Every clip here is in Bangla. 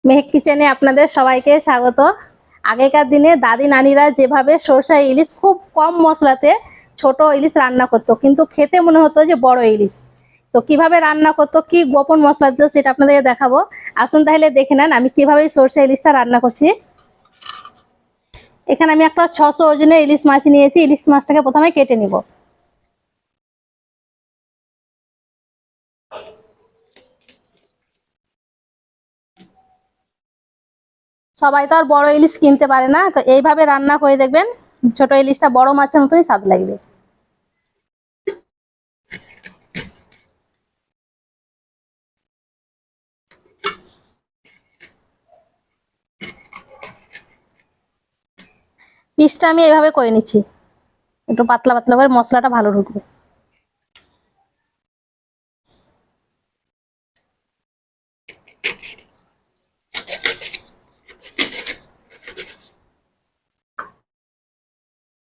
মেহেক কিচেনে আপনাদের সবাইকে স্বাগত। আগেকার দিনে দাদি নানিরা যেভাবে সরষে ইলিশ খুব কম মশলাতে ছোট ইলিশ রান্না করতো, কিন্তু খেতে মনে হতো যে বড় ইলিশ। তো কিভাবে রান্না করতো, কি গোপন মশলা দিত, সেটা আপনাদের দেখাবো। আসুন তাহলে দেখে নেন আমি কিভাবে সরষে ইলিশটা রান্না করছি। এখানে আমি একটা 600 ওজনের ইলিশ মাছ নিয়েছি। ইলিশ মাছটাকে প্রথমে কেটে নিব। সবাই তো আর বড় ইলিশ কিনতে পারে না, তো এইভাবে রান্না করে দেখবেন, ছোট ইলিশটা বড় মাছের মতোই স্বাদ লাগবে। পিসটা আমি এইভাবে করে নিচ্ছি, একটু পাতলা পাতলা করে, মশলাটা ভালো ঢুকবে।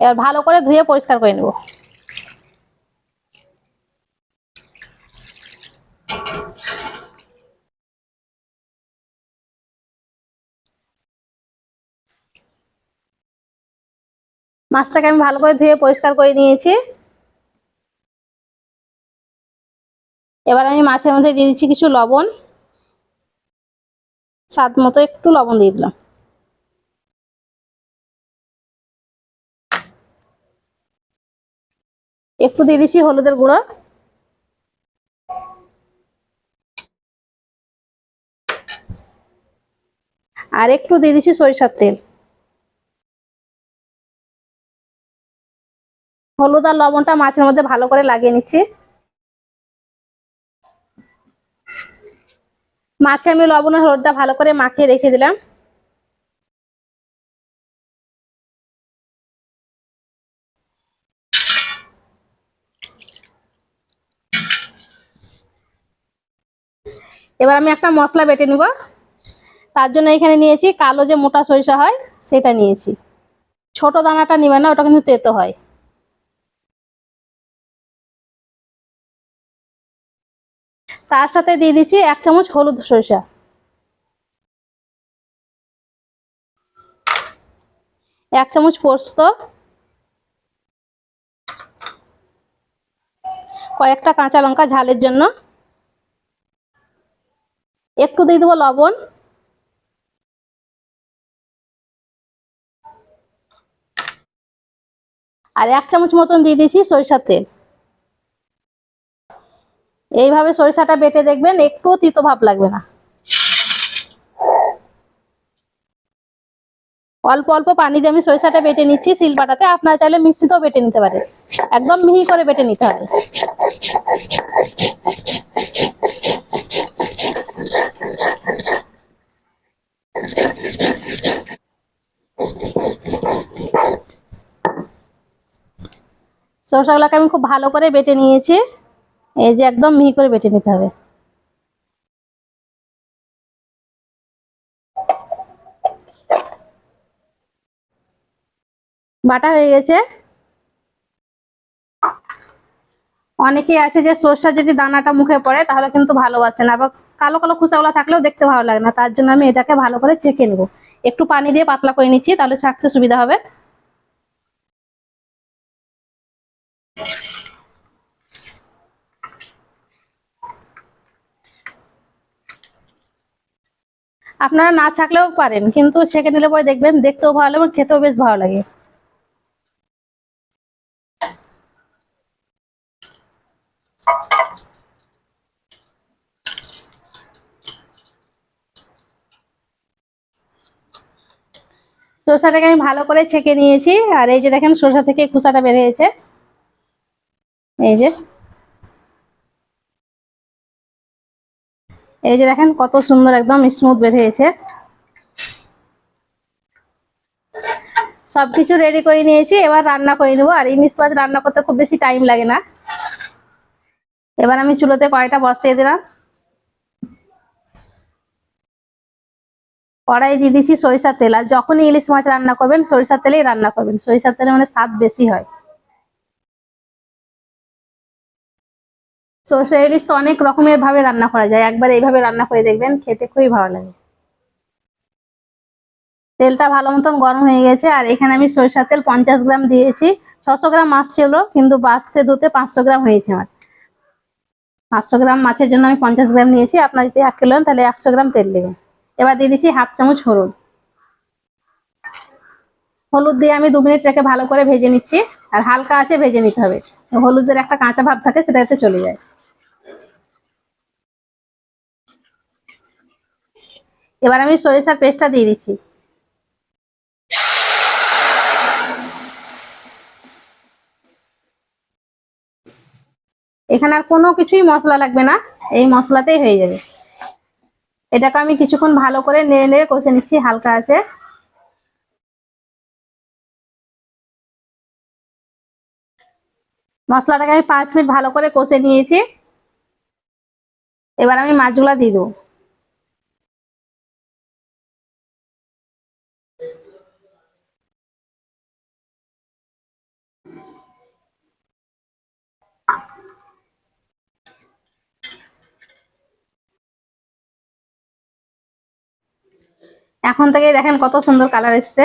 এবার ভালো করে ধুয়ে পরিষ্কার করে নেব। মাছটাকে আমি ভালো করে ধুয়ে পরিষ্কার করে নিয়েছি। এবার আমি মাছের মধ্যে দিয়ে দিচ্ছি কিছু লবণ, স্বাদ মতো একটু লবণ দিয়ে দিলাম। একটু দিয়ে দিচ্ছি হলুদের গুঁড়ো, আর একটু দিয়ে দিচ্ছি সরিষার তেল। হলুদ আর লবণটা মাছের মধ্যে ভালো করে লাগিয়ে নিচ্ছি। মাছে আমি লবণ আর হলুদটা ভালো করে মাখিয়ে রেখে দিলাম। এবার আমি একটা মশলা বেটে নিব। তার জন্য এখানে নিয়েছি কালো যে মোটা সরিষা হয়, সেটা নিয়েছি। ছোট দানাটা নিবে না, ওটা কিন্তু তেতো হয়। তার সাথে দিয়ে দিচ্ছি 1 চামচ হলুদ সরিষা, 1 চামচ পোস্ত, কয়েকটা কাঁচা লঙ্কা ঝালের জন্য, একটু দিয়ে দেবো লবণ, আর 1 চামচ মতন দিয়ে দিয়েছি সরিষার তেল। এইভাবে সরিষাটা বেটে দেখবেন, একটুও তিতো ভাব লাগবে না। অল্প অল্প পানি দিয়ে আমি সরিষাটা বেটে নিচ্ছি শিলপাটাতে। আপনারা চাইলে মিক্সিতেও বেটে নিতে পারে, একদম মিহি করে বেটে নিতে হবে। সরষাগুলোকে আমি খুব ভালো করে বেটে নিয়েছি। এই যে একদম মিহি করে বেটে নিতে হবে। বাটা হয়ে গেছে। অনেকেই আছে যে সরষা যদি দানাটা মুখে পড়ে তাহলে কিন্তু ভালোবাসে না, আবার কালো কালো খোসাগুলো থাকলেও দেখতে ভালো লাগে না। তার জন্য আমি এটাকে ভালো করে ছেঁকে নেবো। একটু পানি দিয়ে পাতলা করে নিচ্ছি, তাহলে ছাঁকতে সুবিধা হবে। আপনারা না ছাকলেও পারেন, কিন্তু ছেঁকে নিলে পরে দেখবেন দেখতেও ভালো লাগে, খেতেও বেশ ভালো লাগে। সরষাটাকে আমি ভালো করে ছেঁকে নিয়েছি। আর এই যে দেখেন সরষা থেকে খোসাটা বের হয়েছে। এই যে এই যে দেখেন কত সুন্দর একদম স্মুথ বের হয়েছে। সবকিছু রেডি করে নিয়েছি, এবার রান্না করে নেবো। আর ইলিশ মাছ রান্না করতে খুব বেশি টাইম লাগে না। এবার আমি চুলোতে কড়াইটা বসিয়ে দিলাম। কড়াই দিয়ে দিচ্ছি সরিষার তেল। আর যখনই ইলিশ মাছ রান্না করবেন সরিষার তেলেই রান্না করবেন, সরিষার তেলে মানে স্বাদ বেশি হয়। সরষে ইলিশ তো অনেক রকমের ভাবে রান্না করা যায়, একবার এইভাবে রান্না করে দেখবেন, খেতে খুবই ভালো লাগে। তেলটা ভালো মতন গরম হয়ে গেছে। আর এখানে আমি সরিষার তেল 50 গ্রাম দিয়েছি। 600 গ্রাম মাছ ছিল, কিন্তু বাছতে ধুতে 500 গ্রাম হয়েছে আমার। 500 গ্রাম মাছের জন্য আমি 50 গ্রাম নিয়েছি। আপনার যদি 1 কিলো নেন তাহলে 100 গ্রাম তেল দেবেন। এবার দিয়ে দিচ্ছি হাফ চামচ হলুদ। হলুদ দিয়ে আমি 2 মিনিট রেখে ভালো করে ভেজে নিচ্ছি। আর হালকা আছে ভেজে নিতে হবে, হলুদের একটা কাঁচা ভাব থাকে সেটা যাতে চলে যায়। এবার আমি সরিষার পেস্টটা দিয়ে দিচ্ছি। এখানে আর কোনো কিছুই মশলা লাগবে না, এই মশলাতেই হয়ে যাবে। এটাকে আমি কিছুক্ষণ ভালো করে নেড়ে নেড়ে কষে নিচ্ছি হালকা আছে। মশলাটাকে আমি 5 মিনিট ভালো করে কষে নিয়েছি। এবার আমি মাছগুলা দিয়ে দেবো। এখন থেকে দেখেন কত সুন্দর কালার এসছে।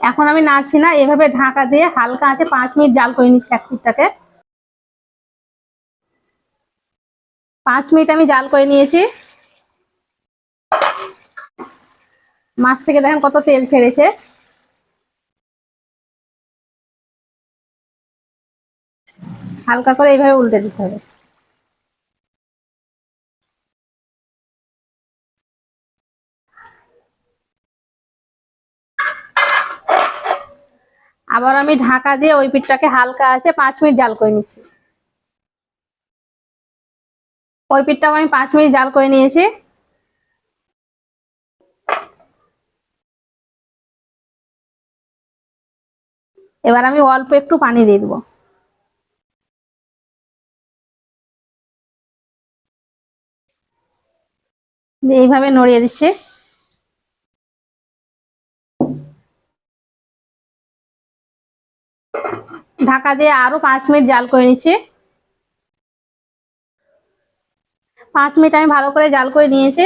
এখন আমি নাড়ছি না, এভাবে ঢাকা দিয়ে হালকা আছে 5 মিনিট জাল করে নিচ্ছি এক পিঠটাকে। 5 মিনিট আমি জাল করে নিয়েছি। মাছ থেকে দেখেন কত তেল ছেড়েছে। হালকা করে এইভাবে উল্টে দিতে হবে। আবার আমি ঢাকা দিয়ে ওই পিঠটাকে হালকা আছে 5 মিনিট জাল করে নিচ্ছি। ওই পিঠটাও আমি 5 মিনিট জাল করে নিয়েছি। এবার আমি অল্প একটু পানি দিয়ে দেবো। এইভাবে নড়িয়ে দিচ্ছি। ঢাকা দিয়ে আরো 5 মিনিট জাল করে নিচ্ছি। 5 মিনিট আমি ভালো করে জাল করে নিয়েছি।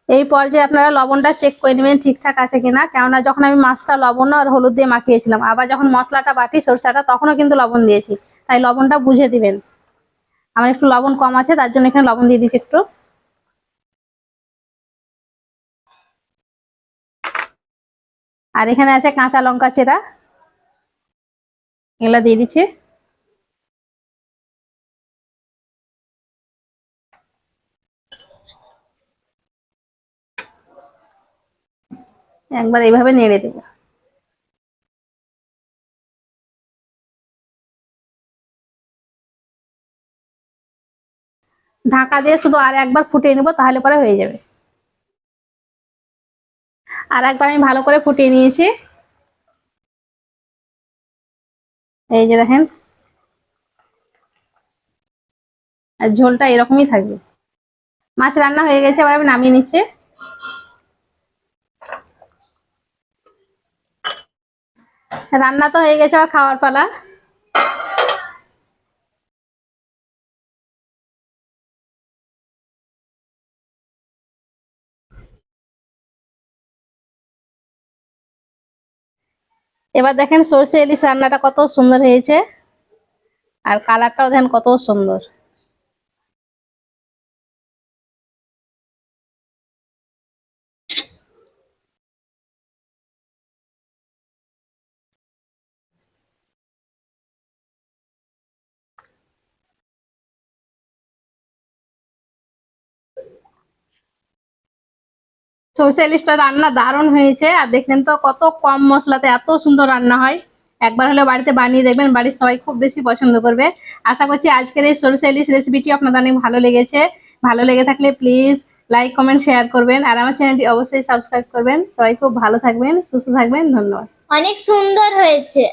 এই পর্যায়ে আপনারা লবণটা চেক করে নেবেন ঠিকঠাক আছে কিনা, কেননা যখন আমি মাছটা লবণ আর হলুদ দিয়ে মাখিয়েছিলাম, আবার যখন মশলাটা বাটি সরষাটা তখনও কিন্তু লবণ দিয়েছি, তাই লবণটা বুঝে দিবেন। আমার একটু লবণ কম আছে, তার জন্য এখানে লবণ দিয়ে দিচ্ছি একটু। আর এখানে আছে কাঁচা লঙ্কা চেরা, এগুলা দিয়ে দিচ্ছি। একবার এইভাবে নেড়ে দেবো। ঢাকা দিয়ে শুধু আর একবার ফুটিয়ে নেবো, তাহলে পরে হয়ে যাবে। আর একবার আমি ভালো করে ফুটিয়ে নিয়েছি। এই যে দেখেন, আর ঝোলটা এরকমই থাকবে। মাছ রান্না হয়ে গেছে, এবার আমি নামিয়ে নিচ্ছি। রান্না তো হয়ে গেছে, আবার খাওয়ার পালা। এবার দেখেন সরষে ইলিশ রান্নাটা কত সুন্দর হয়েছে, আর কালারটাও দেখেন কত সুন্দর। সরষে ইলিশটা রান্না দারুণ হয়েছে। আর দেখলেন তো কত কম মশলাতে এত সুন্দর রান্না হয়। একবার হলে বাড়িতে বানিয়ে দেখবেন, বাড়ির সবাই খুব বেশি পছন্দ করবে। আশা করছি আজকের এই সরষে ইলিশ রেসিপিটি আপনাদের অনেক ভালো লেগেছে। ভালো লেগে থাকলে প্লিজ লাইক কমেন্ট শেয়ার করবেন, আর আমার চ্যানেলটি অবশ্যই সাবস্ক্রাইব করবেন। সবাই খুব ভালো থাকবেন, সুস্থ থাকবেন, ধন্যবাদ। অনেক সুন্দর হয়েছে।